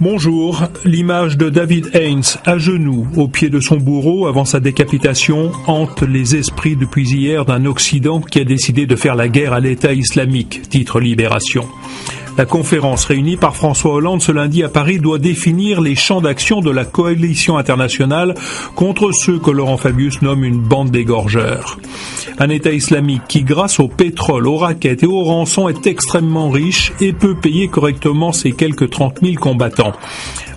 Bonjour, l'image de David Haines, à genoux, au pied de son bourreau avant sa décapitation, hante les esprits depuis hier d'un Occident qui a décidé de faire la guerre à l'État islamique, titre Libération. La conférence réunie par François Hollande ce lundi à Paris doit définir les champs d'action de la coalition internationale contre ceux que Laurent Fabius nomme une bande d'égorgeurs. Un État islamique qui, grâce au pétrole, aux raquettes et aux rançons, est extrêmement riche et peut payer correctement ses quelques 30 000 combattants.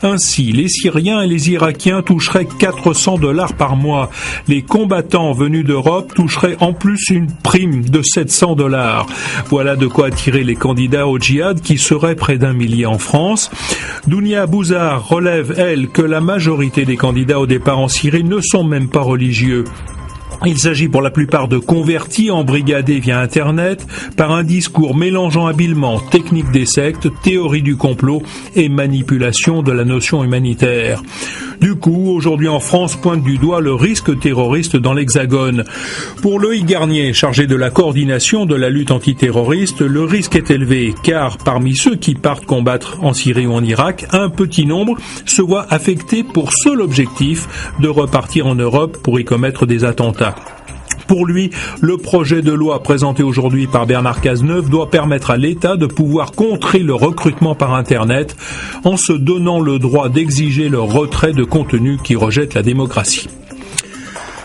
Ainsi, les Syriens et les Irakiens toucheraient $400 par mois. Les combattants venus d'Europe toucheraient en plus une prime de $700. Voilà de quoi attirer les candidats au djihad qui seraient près d'1 millier en France. Dounia Bouzar relève, elle, que la majorité des candidats au départ en Syrie ne sont même pas religieux. Il s'agit pour la plupart de convertis embrigadés via Internet par un discours mélangeant habilement technique des sectes, théorie du complot et manipulation de la notion humanitaire. Du coup, aujourd'hui en France, pointe du doigt le risque terroriste dans l'Hexagone. Pour Loïc Garnier, chargé de la coordination de la lutte antiterroriste, le risque est élevé, car parmi ceux qui partent combattre en Syrie ou en Irak, un petit nombre se voit affecté pour seul objectif de repartir en Europe pour y commettre des attentats. Pour lui, le projet de loi présenté aujourd'hui par Bernard Cazeneuve doit permettre à l'État de pouvoir contrer le recrutement par Internet en se donnant le droit d'exiger le retrait de contenus qui rejettent la démocratie.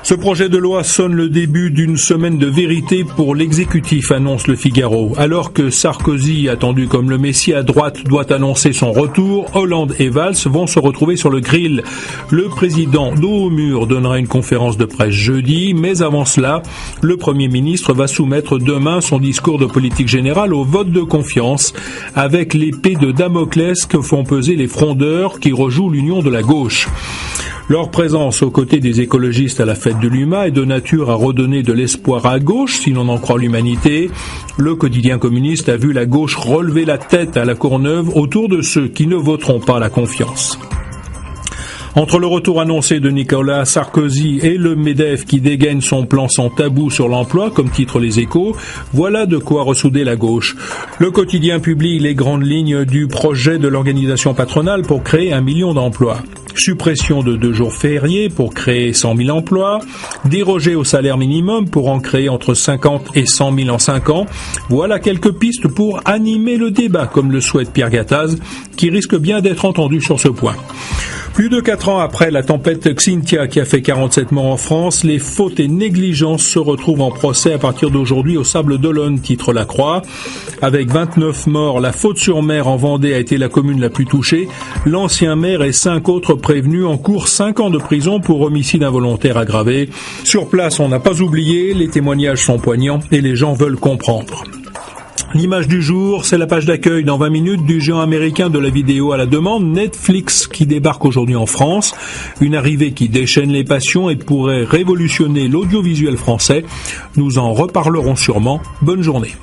Ce projet de loi sonne le début d'une semaine de vérité pour l'exécutif, annonce Le Figaro. Alors que Sarkozy, attendu comme le messie à droite, doit annoncer son retour, Hollande et Valls vont se retrouver sur le grill. Le président dos au mur donnera une conférence de presse jeudi, mais avant cela, le Premier ministre va soumettre demain son discours de politique générale au vote de confiance, avec l'épée de Damoclès que font peser les frondeurs qui rejouent l'union de la gauche. Leur présence aux côtés des écologistes à la fête de l'UMA est de nature à redonner de l'espoir à gauche, si l'on en croit l'humanité. Le quotidien communiste a vu la gauche relever la tête à la Courneuve autour de ceux qui ne voteront pas la confiance. Entre le retour annoncé de Nicolas Sarkozy et le MEDEF qui dégaine son plan sans tabou sur l'emploi, comme titrent les Échos, voilà de quoi ressouder la gauche. Le quotidien publie les grandes lignes du projet de l'organisation patronale pour créer 1 million d'emplois. Suppression de 2 jours fériés pour créer 100 000 emplois, déroger au salaire minimum pour en créer entre 50 et 100 000 en 5 ans. Voilà quelques pistes pour animer le débat, comme le souhaite Pierre Gattaz, qui risque bien d'être entendu sur ce point. Plus de 4 ans après la tempête Xynthia qui a fait 47 morts en France, les fautes et négligences se retrouvent en procès à partir d'aujourd'hui au Sables-d'Olonne, titre La Croix. Avec 29 morts, la Faute-sur-Mer en Vendée a été la commune la plus touchée. L'ancien maire et 5 autres prévenus encourent 5 ans de prison pour homicide involontaire aggravé. Sur place, on n'a pas oublié, les témoignages sont poignants et les gens veulent comprendre. L'image du jour, c'est la page d'accueil dans 20 minutes du géant américain de la vidéo à la demande, Netflix, qui débarque aujourd'hui en France. Une arrivée qui déchaîne les passions et pourrait révolutionner l'audiovisuel français. Nous en reparlerons sûrement. Bonne journée.